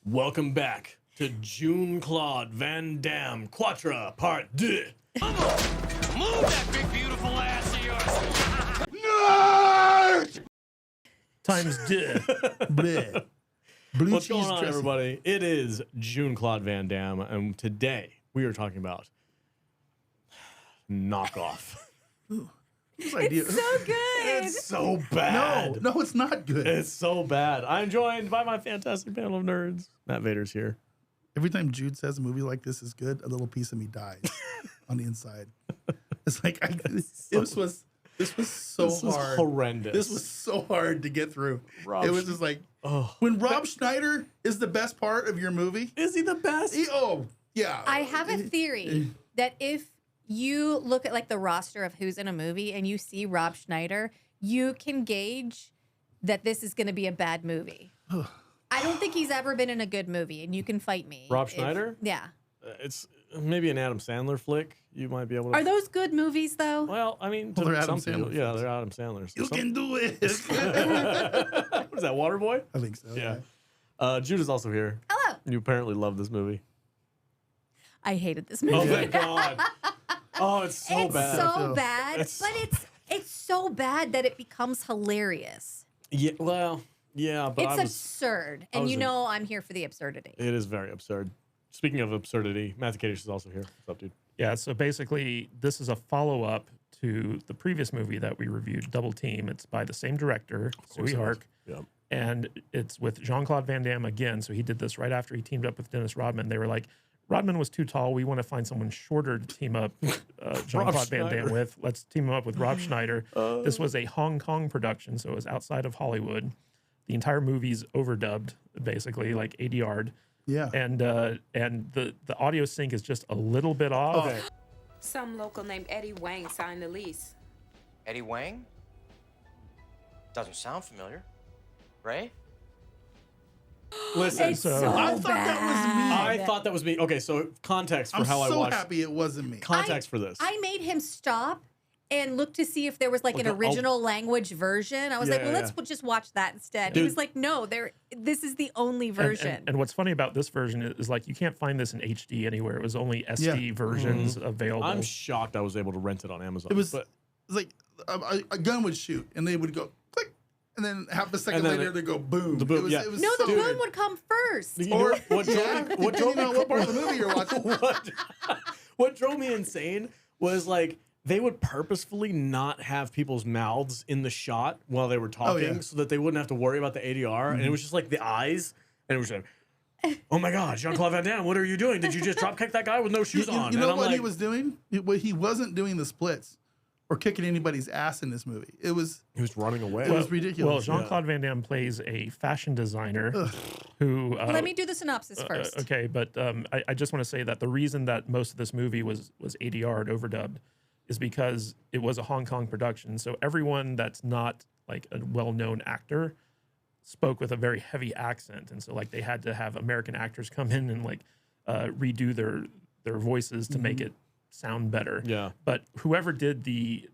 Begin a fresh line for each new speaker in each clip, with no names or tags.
Welcome back to Jean-Claude Van Damme Quatre Part 2.
Pummma, move that big beautiful ass of yours.
Nerd!
Times deux.
Bleh. Blue
What's
cheese
going on,
dressing.
everybody? It is Jean-Claude Van Damme, and today we are talking about knockoff.
Whose idea?
It's so good.
It's so bad.
No, it's not good.
It's so bad. I'm joined by my fantastic panel of nerds. Matt Vader's here.
Every time Jude says a movie like this is good, a little piece of me dies on the inside. It's like this was so
This was
hard.
horrendous.
This was so hard to get through.
Rob
It was just like
Oh.
when Rob Schneider is the best part of your movie.
Is he the best?
Yeah.
I have a theory that if you look at like the roster of who's in a movie and you see Rob Schneider, you can gauge that this is going to be a bad movie. I don't think he's ever been in a good movie, and you can fight me.
Rob Schneider?
Yeah.
It's maybe an Adam Sandler flick. You might be able to.
Are those good movies, though?
Well, I mean,
Well, they're Adam
some people-
Sandler
yeah,
films.
they're Adam Sandler's.
You can do it.
What is that, Waterboy?
I think so.
Yeah. Jude is also here.
Hello.
You apparently love this movie.
I hated this
Oh,
movie.
thank God. Oh, it's so
it's
bad.
so bad,
It's-
but it's so bad that it becomes hilarious.
Yeah, well, yeah, but
It's
I was,
absurd,
I
and
was
you
in-
know I'm here for the absurdity.
it is very absurd. Speaking of absurdity, Matthew Kadish is also here. What's up, dude?
Yeah, so basically, this is a follow-up to the previous movie that we reviewed, Double Team. It's by the same director,
course
Suey
it is.
Hark,
Yeah.
and it's with Jean-Claude Van Damme again. So he did this right after he teamed up with Dennis Rodman. They were like, Rodman was too tall. We want to find someone shorter to team up Jean-Claude Van
Schneider.
Damme with. Let's team him up with Rob Schneider. This was a Hong Kong production, so it was outside of Hollywood. The entire movie's overdubbed, basically, like ADR'd.
Yeah.
And the audio sync is just a little bit off.
Okay.
Some local named Eddie Wang signed the lease.
Eddie Wang? Doesn't sound familiar, right?
Listen,
It's
so-
so
I thought that was me.
I thought that was me. Okay, so context for
I'm
how I
so
watched.
happy it wasn't me.
Context for this.
I made him stop and look to see if there was like an
Okay, I'll-
original language version. I was like,
Yeah,
well,
yeah.
let's just watch that instead.
Dude.
He was like, no, this is the only version.
And what's funny about this version is like you can't find this in HD anywhere. It was only SD versions available.
I'm shocked I was able to rent it on Amazon.
It was,
but
it was like a gun would shoot, and they would go click, and then half a second
And then
later
it-
they go boom.
the boom,
It was,
yeah.
it was
no, the
so
boom
good.
would come first.
you know
Or
what drove
yeah,
me, what drove
depending
me
on what part of the movie you're watching.
what drove me insane was like they would purposefully not have people's mouths in the shot while they were talking
yeah.
so that they wouldn't have to worry about the ADR. And it was just like the eyes, and it was like, oh my God, Jean-Claude Van Damme, what are you doing? Did you just drop kick that guy with no shoes on?
You
And
know
I'm
what he
like,
was doing? He wasn't doing the splits or kicking anybody's ass in this movie. It was
he was running away.
it was ridiculous.
Well, Jean-Claude Van Damme plays a fashion designer who.
Let me do the synopsis first.
Okay, but I just want to say that the reason that most of this movie was ADR'd, overdubbed, is because it was a Hong Kong production. So everyone that's not like a well-known actor spoke with a very heavy accent, and so like they had to have American actors come in and like redo their voices to make it sound better.
Yeah.
But whoever did the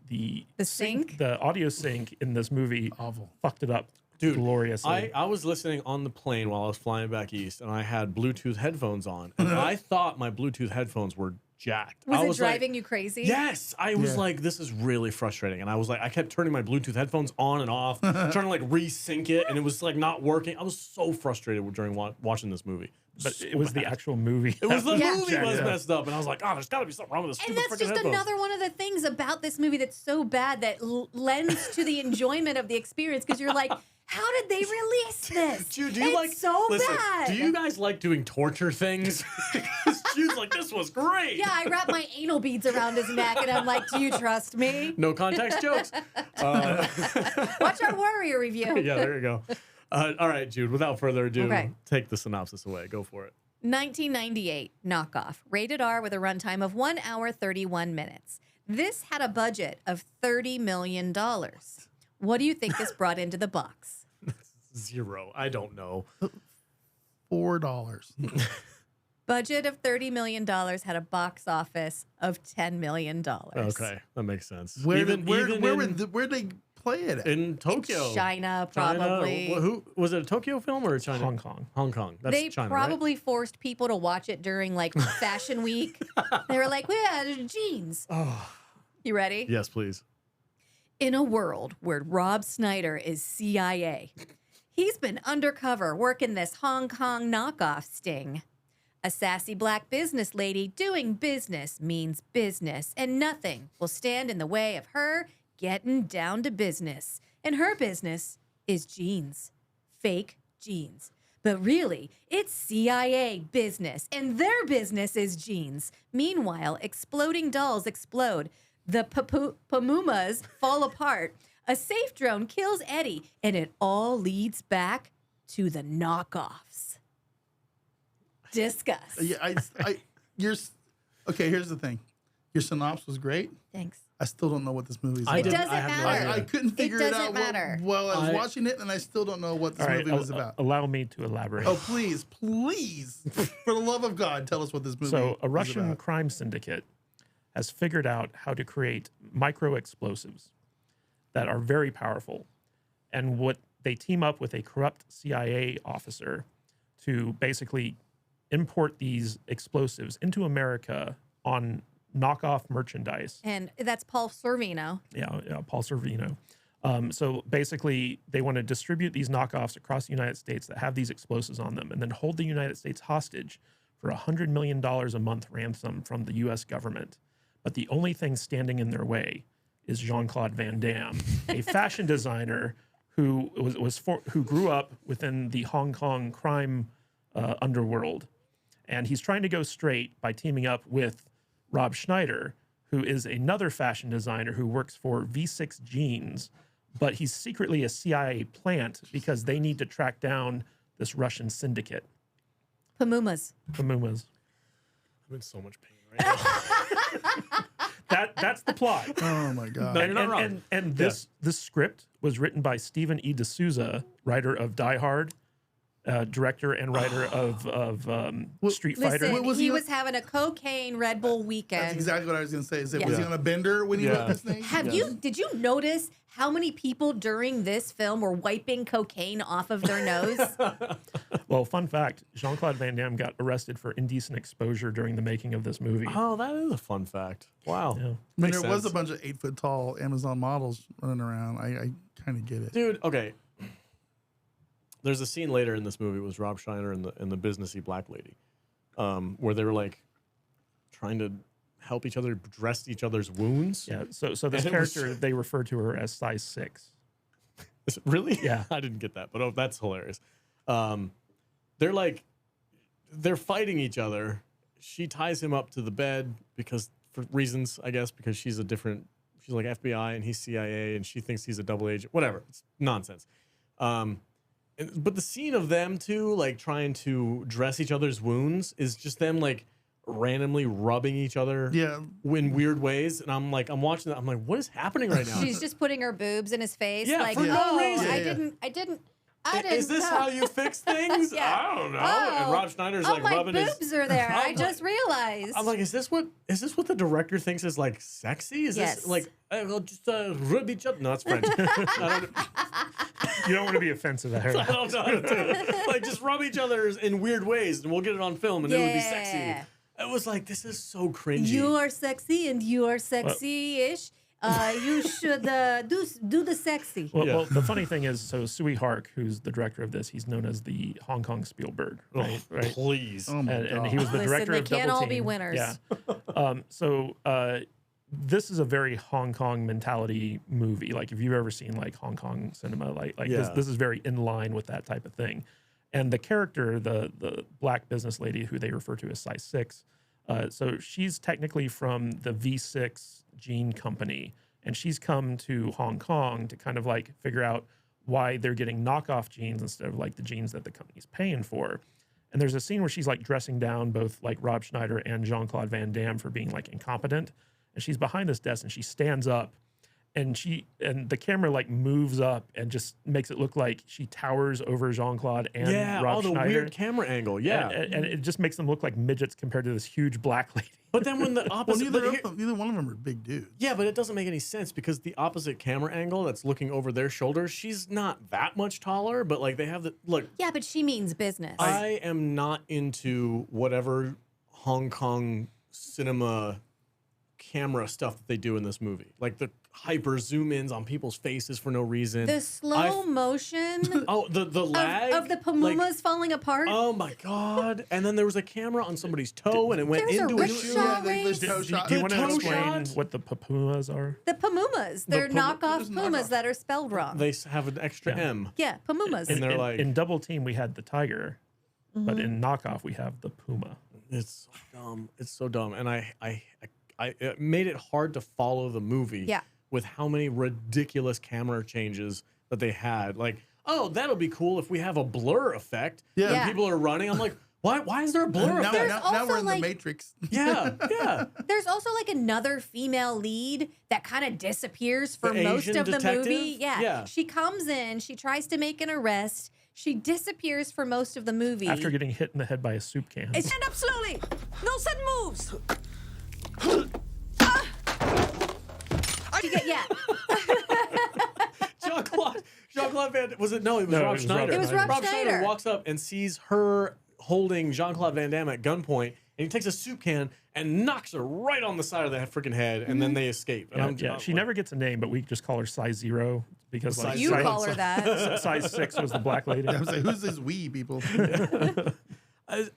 sync?
the audio sync in this movie
Awful.
fucked it up
Dude,
gloriously.
I was listening on the plane while I was flying back east, and I had Bluetooth headphones on, and I thought my Bluetooth headphones were jacked.
Was
I
it
like,
driving you crazy?
Yes, I was
Yeah.
like, this is really frustrating, and I was like, I kept turning my Bluetooth headphones on and off, trying to like resync it, and it was like not working. I was so frustrated during watching this movie.
but
So
it was the
bad.
actual movie.
It was the
Yeah.
movie was
Yeah.
messed up, and I was like, oh, there's got to be something wrong with this
And
stupid
that's
freaking
just
headphones.
another one of the things about this movie that's so bad that lends to the enjoyment of the experience because you're like, how did they release this?
Jude, do you
it's
like
so
listen,
bad.
do you guys like doing torture things? 'Cause Jude's like, this was great.
Yeah, I wrap my anal beads around his neck and I'm like, do you trust me?
No context jokes.
Watch our Warrior review.
Yeah, there you go. All right, Jude, without further ado,
Okay.
take the synopsis away. Go for it.
1998, knockoff, rated R with a runtime of 1 hour, 31 minutes. This had a budget of $30 million. What do you think this brought into the box?
Zero. I don't know.
$4.
Budget of $30 million had a box office of $10 million.
Okay, that makes sense.
Where
Even-
did
even in-
where'd they play it at?
in Tokyo,
It's China,
China,
probably.
who was it? A Tokyo film or China?
Hong Kong.
Hong Kong. That's
They
China,
probably forced people to watch it during like Fashion Week. They were like, "Yeah, there's jeans."
Oh,
You ready?
yes, please.
In a world where Rob Schneider is CIA, he's been undercover working this Hong Kong knockoff sting. A sassy black business lady doing business means business, and nothing will stand in the way of her getting down to business. And her business is jeans. Fake jeans. But really, it's CIA business, and their business is jeans. Meanwhile, exploding dolls explode. The Pummmas fall apart. A safe drone kills Eddie, and it all leads back to the knockoffs. Discuss.
Yeah, okay. Here's the thing. Your synopsis was great.
Thanks.
I still don't know what this movie is
I
It
about.
didn't-
doesn't
I have no
matter.
idea.
I couldn't figure it
doesn't
out
matter.
while I was
I-
watching it, and I still don't know what this
All right,
movie was about.
allow me to elaborate.
Oh, please, please, for the love of God, tell us what this movie
So, a
is
Russian
about.
crime syndicate has figured out how to create micro explosives that are very powerful. And what they team up with a corrupt CIA officer to basically import these explosives into America on knockoff merchandise.
And that's Paul Sorvino.
Yeah, Paul Sorvino. So basically, they want to distribute these knockoffs across the United States that have these explosives on them, and then hold the United States hostage for $100 million a month ransom from the U.S. government. But the only thing standing in their way is Jean-Claude Van Damme, a fashion designer who who grew up within the Hong Kong crime underworld, and he's trying to go straight by teaming up with Rob Schneider, who is another fashion designer who works for V6 Jeans, but he's secretly a CIA plant because they need to track down this Russian syndicate.
Pummmas.
Pummmas.
I'm in so much pain right now.
That's the plot.
Oh my God.
No, you're not wrong.
And this script was written by Stephen E. D'Souza, writer of Die Hard, director and writer of Street Fighter.
Listen,
was
he
he-
was having a cocaine Red Bull weekend.
That's exactly what I was going to say. Is it,
Yeah.
was he on a bender when he
Yeah.
wrote this thing?
Did you notice how many people during this film were wiping cocaine off of their nose?
Well, fun fact, Jean-Claude Van Damme got arrested for indecent exposure during the making of this movie.
Oh, that is a fun fact. Wow.
Yeah.
I mean,
Makes
there was a
sense.
bunch of 8 foot tall Amazon models running around. I kind of get it.
Dude, okay. There's a scene later in this movie with Rob Schneider and the businessy black lady, where they were like trying to help each other dress each other's wounds.
Yeah, so this
And it was-
character, they refer to her as size 6.
Is it really?
Yeah.
I didn't get that, but that's hilarious. They're fighting each other. She ties him up to the bed for reasons, I guess, because she's like FBI and he's CIA and she thinks he's a double agent. Whatever. It's nonsense. But the scene of them two like trying to dress each other's wounds is just them like randomly rubbing each other
Yeah.
in weird ways. And I'm watching that. I'm like, what is happening right now?
She's just putting her boobs in his face.
Yeah,
like,
for no
oh,
reason.
I
Yeah.
didn't.
Is this how you fix things?
Yeah.
I don't know.
Oh.
And Rob Schneider's
Oh,
like
my
rubbing
boobs
his.
are there. I
I'm
just realized.
I'm like, is this what the director thinks is like sexy? Is
Yes.
this like we'll just rub each other? No, that's French. I
You don't want to be offensive, Harry.
don't know how to do it. Like just rub each other in weird ways, and we'll get it on film, and it would be sexy.
Yeah.
It was like this is so cringy.
You are sexy and you are sexy-ish. You should do the sexy.
Well,
Yeah.
well, the funny thing is, so Sui Hark, who's the director of this, he's known as the Hong Kong Spielberg, right?
Oh,
right?
please.
Oh my
And
God.
he was the
Listen,
director
they
of
can't
Double
all be
Team.
winners.
Yeah. This is a very Hong Kong mentality movie. Like if you've ever seen like Hong Kong cinema, like
Yeah.
this is very in line with that type of thing. And the character, the black business lady who they refer to as size 6, so she's technically from the V6 Gene Company, and she's come to Hong Kong to kind of like figure out why they're getting knockoff jeans instead of like the jeans that the company's paying for. And there's a scene where she's like dressing down both like Rob Schneider and Jean-Claude Van Damme for being like incompetent. And she's behind this desk and she stands up and the camera like moves up and just makes it look like she towers over Jean-Claude and Rob
the
Schneider.
weird camera angle. Yeah,
and it just makes them look like midgets compared to this huge black lady.
but then when the
Well,
opposite,
neither one of them are big dudes.
yeah, but it doesn't make any sense because the opposite camera angle that's looking over their shoulders, she's not that much taller, but like they have the look.
Yeah, but she means business.
I am not into whatever Hong Kong cinema camera stuff that they do in this movie, like the hyper zoom ins on people's faces for no reason.
The slow motion
Oh, the lag
of the Pummas falling apart.
Oh my god! And then there was a camera on somebody's toe, and it went
There's a
into a
rickshaw
shoe.
Yeah,
race.
the toe
Do
shot.
you
The
want to
toe
explain
shot?
what the Pumas are?
The Pummas. They're knockoff
Just
Pumas
knockoff.
that are spelled wrong.
They have an extra
Yeah.
M.
Yeah, Pummas.
And they're like-
in Double Team we had the tiger, but
Mm-hmm.
in Knockoff we have the Puma.
It's so dumb. It's so dumb, and I it made it hard to follow the movie.
Yeah.
With how many ridiculous camera changes that they had. Like, oh, that'll be cool if we have a blur effect.
Yeah.
And
Yeah.
people are running. I'm like, why is there a blur
Now,
effect?
now
also,
we're in
like-
the Matrix.
Yeah, yeah.
There's also like another female lead that kind of disappears for
The
most
Asian
of the
detective?
movie. Yeah.
Yeah.
She comes in, she tries to make an arrest, she disappears for most of the movie.
After getting hit in the head by a soup can.
Stand up slowly. No sudden moves.
Yeah.
Jean-Claude Van was it? No, it was
No,
Rob
it was
Schneider.
Rob
It was Rob Schneider.
walks up and sees her holding Jean-Claude Van Damme at gunpoint, and he takes a soup can and knocks her right on the side of the freaking head, and then they escape. And
Yeah, she never gets a name, but we just call her size 0 because like,
You
Size-
call her that.
size 6 was the black lady.
I was like, who's this we people?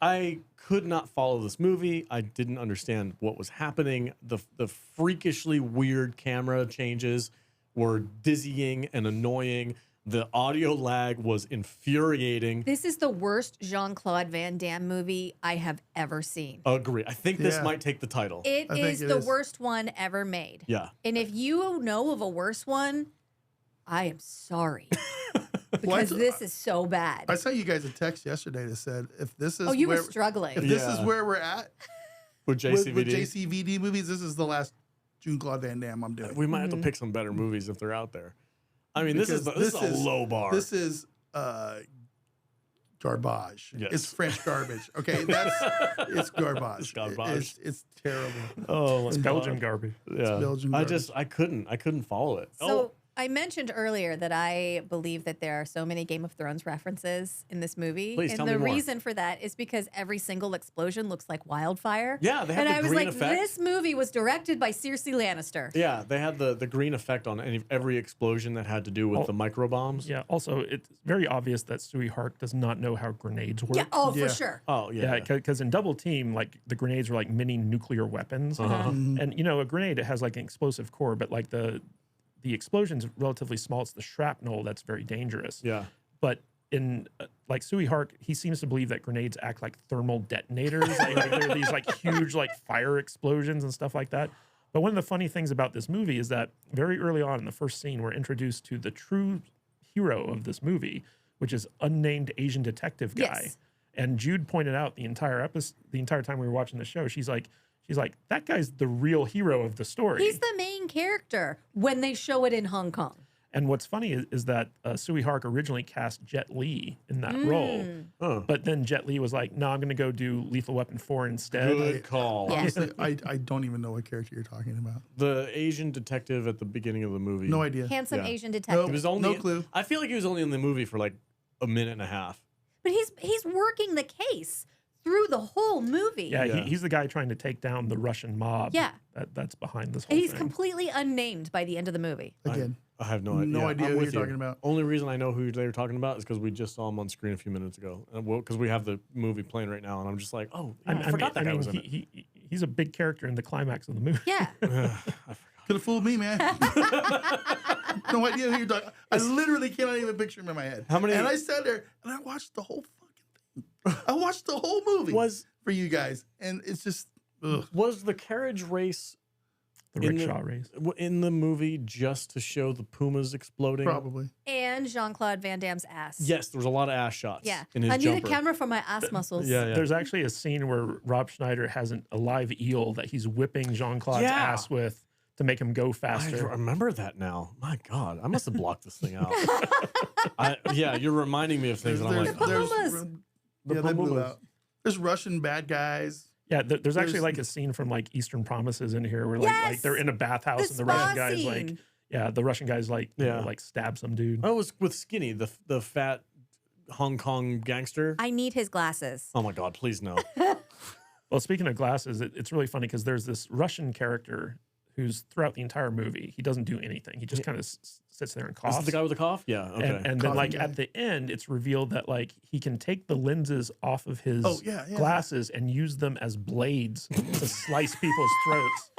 I could not follow this movie. I didn't understand what was happening. The freakishly weird camera changes were dizzying and annoying. The audio lag was infuriating.
This is the worst Jean-Claude Van Damme movie I have ever seen.
Agree. I think this
Yeah.
might take the title.
It
I think
is
it
the
is.
worst one ever made.
Yeah.
And if you know of a worse one, I am sorry.
Well, I
Because
th-
this is so bad.
I sent you guys a text yesterday that said, if this is
Oh, you
where,
were struggling.
if this is
Yeah.
where we're at
With JCVD.
with JCVD movies, this is the last Jean-Claude Van Damme I'm doing.
We might have
Mm-hmm.
to pick some better movies if they're out there. I mean, this
Because
is a low bar.
This is garbage.
Yes.
It's French garbage. Okay, it's garbage.
It's garbage.
It's terrible.
oh,
It's Belgian garbage.
Yeah.
Belgian
I couldn't follow it.
So I mentioned earlier that I believe that there are so many Game of Thrones references in this movie.
Please
and
tell
the
me more.
reason for that is because every single explosion looks like wildfire.
Yeah, they have
And
the
I was
green
like,
effect.
this movie was directed by Cersei Lannister.
Yeah, they had the green effect on every explosion that had to do with
Oh.
the micro bombs.
Yeah. Also, it's very obvious that Sui Hark does not know how grenades work.
Yeah, oh,
Yeah.
for sure.
Oh yeah.
Yeah, because in Double Team, like the grenades were like mini nuclear weapons, and you know a grenade it has like an explosive core, but like the explosion's relatively small. It's the shrapnel that's very dangerous.
Yeah.
But in like Sui Hark, he seems to believe that grenades act like thermal detonators. like they're these like huge like fire explosions and stuff like that. But one of the funny things about this movie is that very early on in the first scene, we're introduced to the true hero of this movie, which is unnamed Asian detective guy.
Yes.
And Jude pointed out the entire time we were watching the show, she's like, that guy's the real hero of the story.
He's the main character when they show it in Hong Kong.
And what's funny is that Sui Hark originally cast Jet Li in that role,
Huh.
but then Jet Li was like, "No, I'm going to go do Lethal Weapon 4 instead."
Good call.
Yeah.
Honestly, I don't even know what character you're talking about.
The Asian detective at the beginning of the movie.
No idea.
Handsome
Yeah.
Asian
He
detective.
was only
No clue.
I feel like he was only in the movie for like a minute and a half.
But he's working the case through the whole movie.
Yeah,
Yeah.
he's the guy trying to take down the Russian mob.
Yeah.
that's behind this whole
And he's
thing.
completely unnamed by the end of the movie.
Again,
I have no idea.
No idea
I'm
who
with
you're
you.
talking about.
Only reason I know who they were talking about is because we just saw him on screen a few minutes ago. Because we have the movie playing right now, and I'm just like, oh, yeah, I forgot that guy was in it.
He's a big character in the climax of the movie.
Yeah.
could have fooled me, man. No idea who you're talking. I literally cannot even picture him in my head.
How many-
And I sat there and I watched the whole fucking thing. I watched the whole movie for you guys, and it's just. Ugh.
Was the carriage race
The
in
rickshaw race.
in the movie just to show the Pumas exploding?
Probably.
And Jean-Claude Van Damme's ass.
Yes, there was a lot of ass shots.
Yeah.
in his
I need
jumper.
a camera for my ass muscles.
Yeah, yeah.
There's actually a scene where Rob Schneider has a live eel that he's whipping Jean-Claude's
Yeah.
ass with to make him go
I
faster.
remember that now. My God, I must have blocked this thing out. Yeah, you're reminding me of things, and I'm like,
Pumbas.
yeah, they blew
Pumbas.
out. There's Russian bad guys.
Yeah, there's actually
There's-
like a scene from like Eastern Promises in here where like,
Yes!
like they're in a bathhouse
The
and the Russian
spa
guy's like,
scene.
yeah, the Russian guy's like, you know,
Yeah.
like stab some dude.
oh, it was with Skinny, the fat Hong Kong gangster.
I need his glasses.
Oh my God, please no.
Well, speaking of glasses, it's really funny because there's this Russian character who's throughout the entire movie, he doesn't do anything. He just kind of sits there and
Is
coughs.
it the guy with the cough? Yeah. Okay.
And then
Coughing
like
guy.
at the end, it's revealed that like he can take the lenses off of his
Oh, yeah, yeah.
glasses and use them as blades to slice people's throats.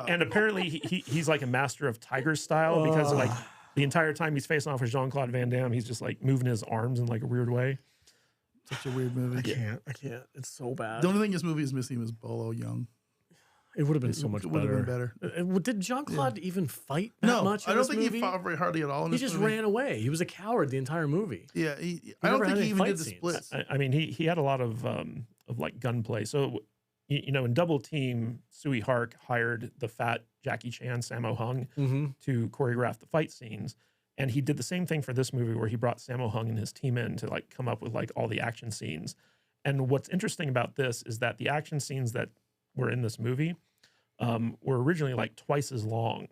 And apparently he's like a master of tiger style because like the entire time he's facing off with Jean-Claude Van Damme, he's just like moving his arms in like a weird way.
Such a weird movie.
I can't. It's so bad.
The only thing this movie is missing is Bolo Young.
It would have been so much
It would have
better.
been better.
Did Jean-Claude even fight that
No,
much?
I
in
don't
this
think
movie?
he fought very hardly at all in
He
this
just
movie.
ran away. He was a coward the entire movie.
Yeah, I don't
never
think
had
he
any
even
fight
did the
scenes.
splits.
I mean, he had a lot of like gunplay. So, you know, in Double Team, Sui Hark hired the fat Jackie Chan, Sammo Hung, to choreograph the fight scenes. And he did the same thing for this movie where he brought Sammo Hung and his team in to like come up with like all the action scenes. And what's interesting about this is that the action scenes that were in this movie were originally like twice as long.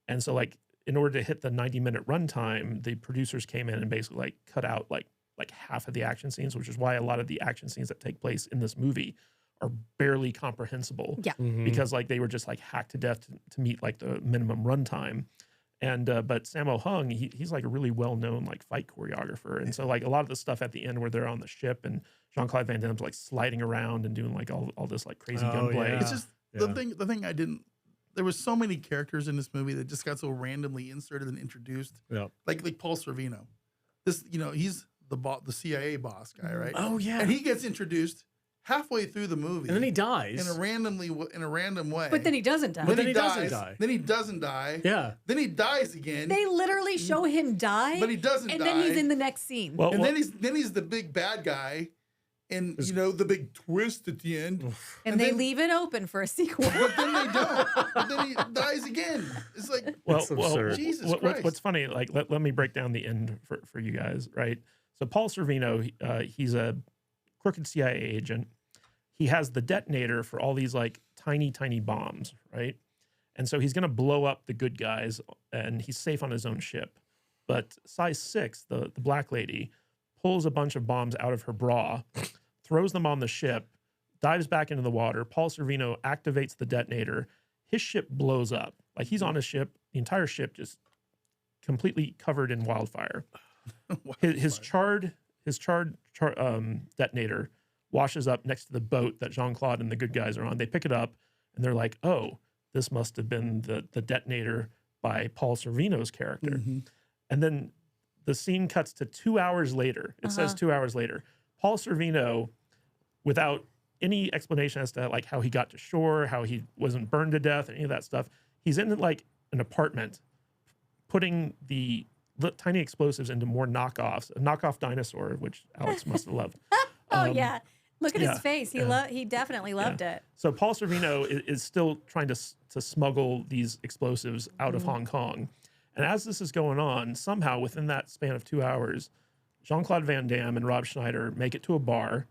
And so like in order to hit the 90-minute runtime, the producers came in and basically like cut out like half of the action scenes, which is why a lot of the action scenes that take place in this movie are barely comprehensible.
Yeah.
Because like they were just like hacked to death to meet like the minimum runtime. And but Sammo Hung, he's like a really well-known like fight choreographer. And so like a lot of the stuff at the end where they're on the ship and Jean-Claude Van Damme's like sliding around and doing like all this like crazy gunplay.
yeah.
It's just
Yeah.
the thing I didn't. There was so many characters in this movie that just got so randomly inserted and introduced.
Yeah.
Like Paul Sorvino. This, you know, he's the CIA boss guy, right?
Oh yeah.
And he gets introduced halfway through the movie,
And then he dies.
in a random way.
But then he doesn't die.
But then he doesn't die.
Then he doesn't die.
Yeah.
Then he dies again.
They literally show him die,
But he doesn't
and
die.
then he's in the next scene.
Well,
and then he's the big bad guy, and you know the big twist at the end.
and they
then-
leave it open for a sequel.
But then they don't. But then he dies again. It's like
It's absurd.
Jesus
what's
Christ.
funny, like let me break down the end for you guys, right? So Paul Sorvino, he's a crooked CIA agent. He has the detonator for all these like tiny bombs, right? And so he's going to blow up the good guys, and he's safe on his own ship. But Size 6, the black lady, pulls a bunch of bombs out of her bra, throws them on the ship, dives back into the water. Paul Sorvino activates the detonator. His ship blows up. Like he's on a ship, the entire ship just completely covered in wildfire. His charred detonator washes up next to the boat that Jean-Claude and the good guys are on. They pick it up and they're like, oh, this must have been the detonator by Paul Sorvino's character. And then the scene cuts to 2 hours later. It says 2 hours later. Paul Sorvino, without any explanation as to like how he got to shore, how he wasn't burned to death, any of that stuff, he's in like an apartment putting the tiny explosives into more knockoffs, a knockoff dinosaur, which Alex must have loved.
Oh yeah, look at
yeah,
his face. He definitely loved it.
So Paul Sorvino is still trying to smuggle these explosives out of Hong Kong. And as this is going on, somehow within that span of 2 hours, Jean-Claude Van Damme and Rob Schneider make it to a bar,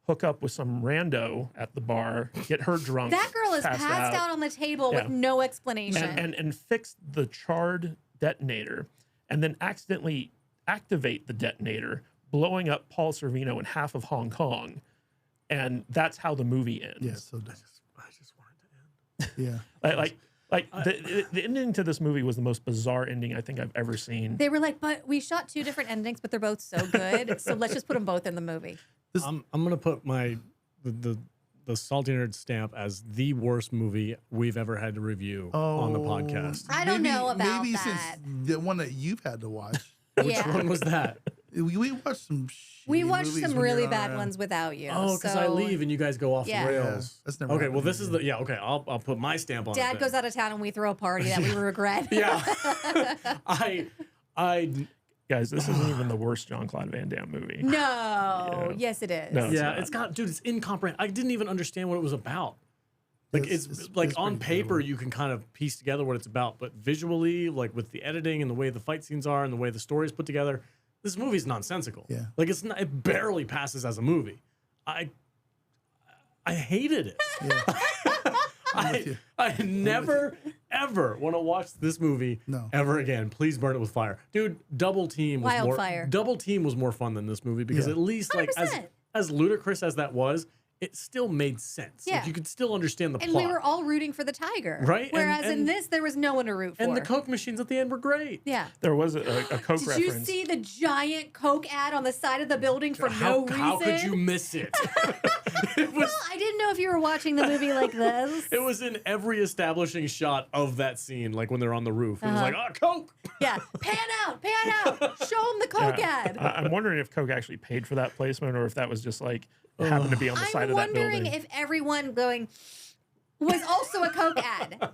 hook up with some rando at the bar, get her drunk.
That girl is passed out on the table with no explanation.
and fix the charred detonator, and then accidentally activate the detonator, blowing up Paul Sorvino in half of Hong Kong. And that's how the movie ends.
Yeah, so dumb.
I just wanted to end.
Yeah.
Like the ending to this movie was the most bizarre ending I think I've ever seen.
They were like, but we shot two different endings, but they're both so good. So let's just put them both in the movie.
I'm gonna put the Salty Nerd stamp as the worst movie we've ever had to review on the podcast.
I don't know about
maybe
that.
since the one that you've had to watch.
Which one was that?
We watched some.
We watched
movies
some
when
really
you're
bad
around.
ones without you.
Oh, because I
so
leave and you guys go off
Yeah.
the
Yeah,
rails.
that's never
Okay, well
happened
this is the okay. I'll put my stamp on it.
Dad
then.
goes out of town and we throw a party that we regret.
Yeah, I
Guys, this isn't even the worst Jean-Claude Van Damme movie.
No. Yes, it is.
No. It's
yeah,
not.
it's got dude. It's incomprehensible. I didn't even understand what it was about. Like
It's
like on
pretty
paper
terrible.
you can kind of piece together what it's about, but visually, like with the editing and the way the fight scenes are and the way the story is put together, this movie's nonsensical.
Yeah.
Like it's not, it barely passes as a movie. I hated it.
with you.
I never ever want to watch this movie
No.
ever again. Please burn it with fire, dude. Double Team was
Wildfire.
more fun than this movie because
Yeah.
at least like
100%.
as ludicrous as that was, it still made sense.
Yeah.
Like you could still understand the
And
plot.
we were all rooting for the tiger.
Right, and-
Whereas in
and-
this, there was no one to root for.
and the Coke machines at the end were great.
Yeah.
There was a Coke
Did
reference.
you see the giant Coke ad on the side of the building for no reason?
How could you miss it?
Well, I didn't know if you were watching the movie like this.
It was in every establishing shot of that scene, like when they're on the roof. It was like, Coke.
Yeah. Pan out. Show them the Coke ad.
I'm wondering if Coke actually paid for that placement or if that was just like happened to be on the side
I'm
of that
wondering
building.
if everyone going was also a Coke ad.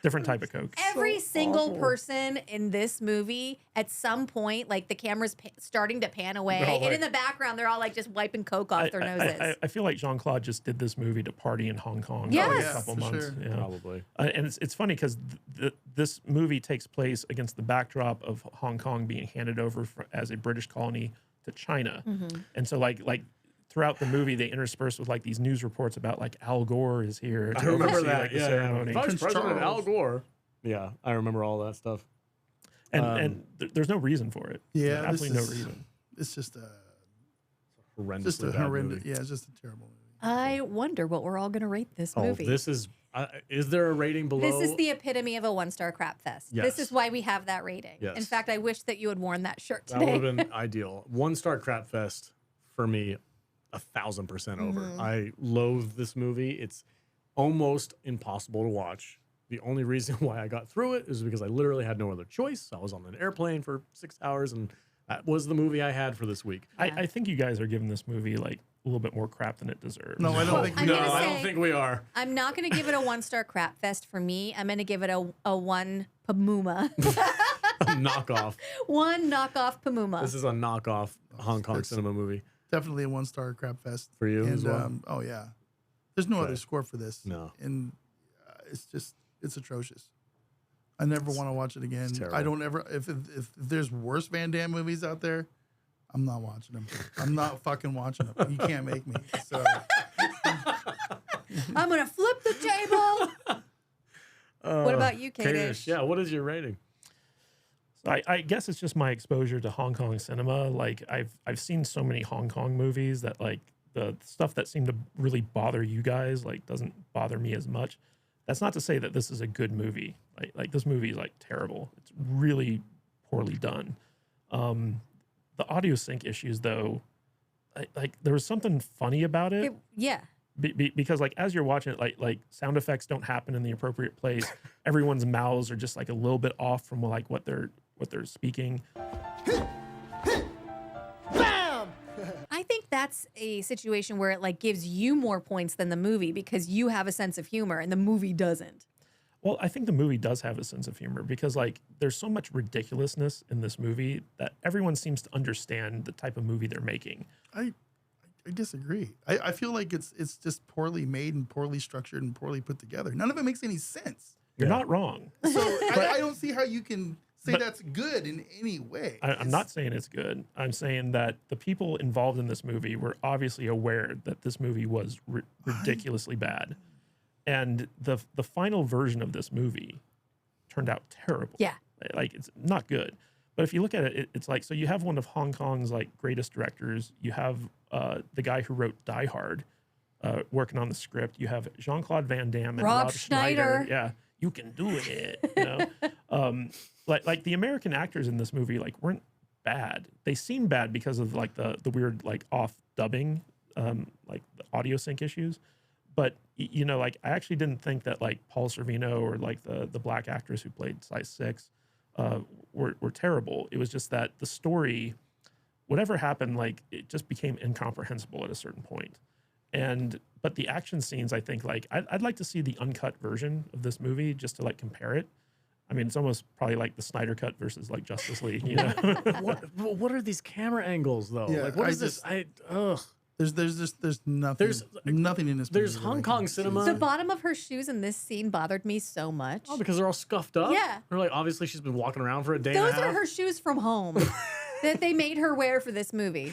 Different type of Coke.
Every single person in this movie, at some point, like the camera's starting to pan away,
They're all
and
like-
in the background, they're all like just wiping Coke off their noses.
I feel like Jean-Claude just did this movie to party in Hong Kong
Yes.
for
Oh,
a
yeah,
couple
for
months.
sure.
Yeah.
Probably.
And it's funny because this movie takes place against the backdrop of Hong Kong being handed over as a British colony to China, and so like throughout the movie they intersperse with like these news reports about like Al Gore is here.
I
to
remember
oversee,
that.
like, the
Yeah,
ceremony.
Vice
Prince
President Al
Charles.
Gore. Yeah, I remember all that stuff.
There's no reason for it.
Yeah,
There's absolutely no
this is-
reason.
It's just a
Horrendously bad
horrendous.
movie.
Yeah, it's just a terrible movie.
I wonder what we're all going to rate this
Oh,
movie.
this is there a rating below?
This is the epitome of a one-star crap fest.
Yes.
This is why we have that rating.
Yes.
In fact, I wish that you had worn that shirt
That would
today.
have been ideal. 1-star crap fest for me, 1,000% over. I loathe this movie. It's almost impossible to watch. The only reason why I got through it is because I literally had no other choice. I was on an airplane for 6 hours, and that was the movie I had for this week.
I think you guys are giving this movie like a little bit more crap than it deserves.
No, I don't think
I'm
we
gonna
No, I
say-
don't think we are.
I'm not going to give it a one-star crap fest for me. I'm going to give it a one Pummma.
Knockoff.
One knockoff Pummma.
This is a knockoff Hong Kong
it's-
cinema movie.
Definitely a 1-star crap fest
For you
And
as well?
oh yeah, there's no
Okay.
other score for this.
No.
And it's atrocious. I never want to watch it again.
terrible.
I don't ever. If there's worse Van Damme movies out there, I'm not watching them. I'm not fucking watching them. You can't make me. So
I'm going to flip the table. What about you, Kadish?
Yeah, what is your rating?
So I guess it's just my exposure to Hong Kong cinema. Like I've seen so many Hong Kong movies that like the stuff that seemed to really bother you guys like doesn't bother me as much. That's not to say that this is a good movie. Like this movie is like terrible. It's really poorly done. The audio sync issues though, like there was something funny about it.
Yeah.
Because like as you're watching it, like sound effects don't happen in the appropriate place. Everyone's mouths are just like a little bit off from like what they're speaking.
I think that's a situation where it like gives you more points than the movie because you have a sense of humor and the movie doesn't.
Well, I think the movie does have a sense of humor because like there's so much ridiculousness in this movie that everyone seems to understand the type of movie they're making.
I disagree. I feel like it's just poorly made and poorly structured and poorly put together. None of it makes any sense.
You're not wrong.
So I don't see how you can say
But-
that's good in any way.
I'm not saying it's good. I'm saying that the people involved in this movie were obviously aware that this movie was ridiculously bad. And the final version of this movie turned out terrible.
Yeah.
Like it's not good. But if you look at it, it's like, so you have one of Hong Kong's like greatest directors. You have the guy who wrote Die Hard working on the script. You have Jean-Claude Van Damme and
Rob
Rob
Schneider.
Yeah, you can do it. You know, like the American actors in this movie like weren't bad. They seem bad because of like the weird like off dubbing, like the audio sync issues. But you know, like I actually didn't think that like Paul Sorvino or like the black actors who played Size 6 were terrible. It was just that the story, whatever happened, like it just became incomprehensible at a certain point. But the action scenes, I think, like I'd like to see the uncut version of this movie just to like compare it. I mean, it's almost probably like the Snyder Cut versus like Justice League. You know,
What are these camera angles though?
Yeah,
like what
I
is this?
just-
Ugh.
There's nothing. Nothing in this.
There's
movie that
Hong
I
Kong
can
cinema.
see.
The bottom of her shoes in this scene bothered me so much.
Oh, because they're all scuffed up.
Yeah.
They're like, obviously she's been walking around for a day.
Those
and a
are
half.
her shoes from home that they made her wear for this movie.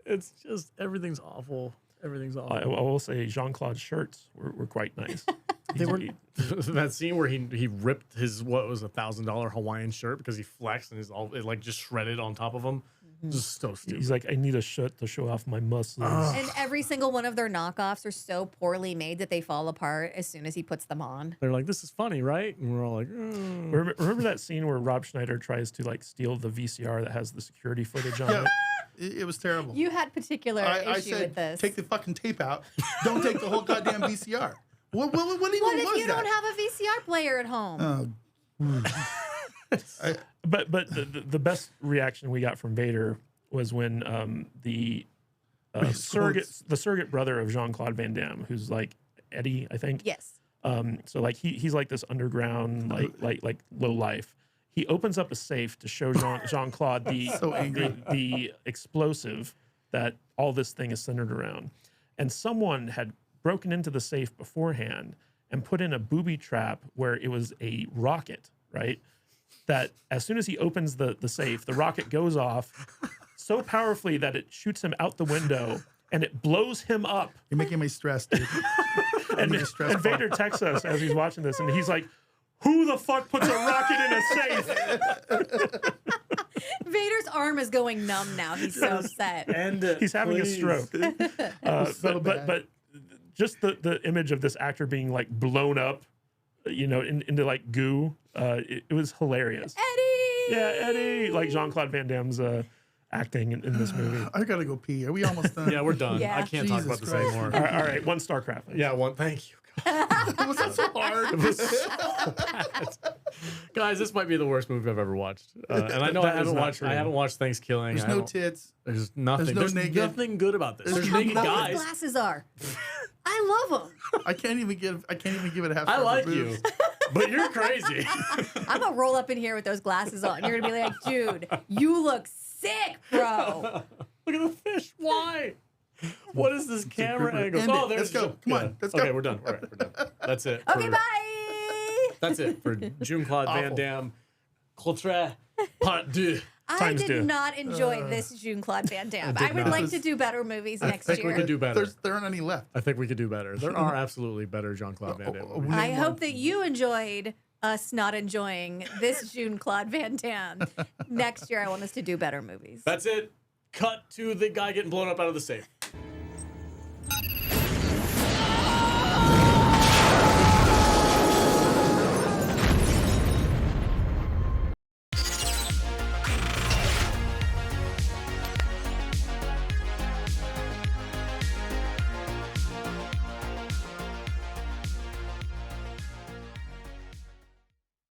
It's just everything's awful. Everything's awful.
I will say Jean-Claude's shirts were quite nice.
They were that scene where he ripped his what was $1,000 Hawaiian shirt because he flexed and it like just shredded on top of him. Just so stupid.
He's like, I need a shirt to show off my muscles.
And every single one of their knockoffs are so poorly made that they fall apart as soon as he puts them on.
They're like, this is funny, right? And we're all like,
Remember that scene where Rob Schneider tries to like steal the VCR that has the security footage on
Yeah,
it?
it was terrible.
You had particular
I
issue
said,
with this.
take the fucking tape out. Don't take the whole goddamn VCR. What even
what
was
if you
that?
don't have a VCR player at home?
But the best reaction we got from Vader was when the surrogate brother of Jean-Claude Van Damme, who's like Eddie, I think.
Yes.
So like he's like this underground like low life. He opens up a safe to show Jean-Claude
So angry.
the explosive that all this thing is centered around. And someone had broken into the safe beforehand and put in a booby trap where it was a rocket, right? That as soon as he opens the safe, the rocket goes off so powerfully that it shoots him out the window and it blows him up.
You're making me stressed, dude.
And Vader texts us as he's watching this, and he's like, who the fuck puts a rocket in a safe?
Vader's arm is going numb now. He's so upset.
and
He's having a stroke.
So bad.
But just the image of this actor being like blown up, into like goo, it was hilarious.
Eddie!
Yeah, Eddie, like Jean-Claude Van Damme's acting in this movie.
I gotta go pee. Are we almost done?
yeah, we're done.
Yeah.
I can't talk
Jesus
about this
Christ.
anymore.
All right, 1-star crap.
Yeah, one. Thank you.
Was that so hard?
It was so bad. Guys, this might be the worst movie I've ever watched. And I know I
That is
haven't
not
watched.
true.
I haven't watched Thanksgiving.
There's
I
no
don't-
tits.
There's nothing.
There's no
There's
naked.
nothing good about this.
There's
There's
no
naked
nothing.
guys.
Glasses are. I love them.
I can't even give it a half.
I
star
like
for
you,
boobs.
but you're crazy.
I'm gonna roll up in here with those glasses on. You're gonna be like, dude, you look sick, bro.
Look at the fish. Why? What is this camera angle?
End it.
Oh, there's
Let's go.
June.
Come on. Let's go.
Okay, we're done. All right, we're done. That's it.
Okay,
for-
bye.
That's it for Jean-Claude Van
Awful.
Damme. Contre Part 2.
I
Times
did
two.
not enjoy this Jean-Claude Van Damme. I would
not.
like to do better movies next
I think
year.
we could do better.
There aren't any left.
I think we could do better. There are absolutely better Jean-Claude Van Damme movies.
I hope that you enjoyed us not enjoying this Jean-Claude Van Damme. Next year, I want us to do better movies.
That's it. Cut to the guy getting blown up out of the safe.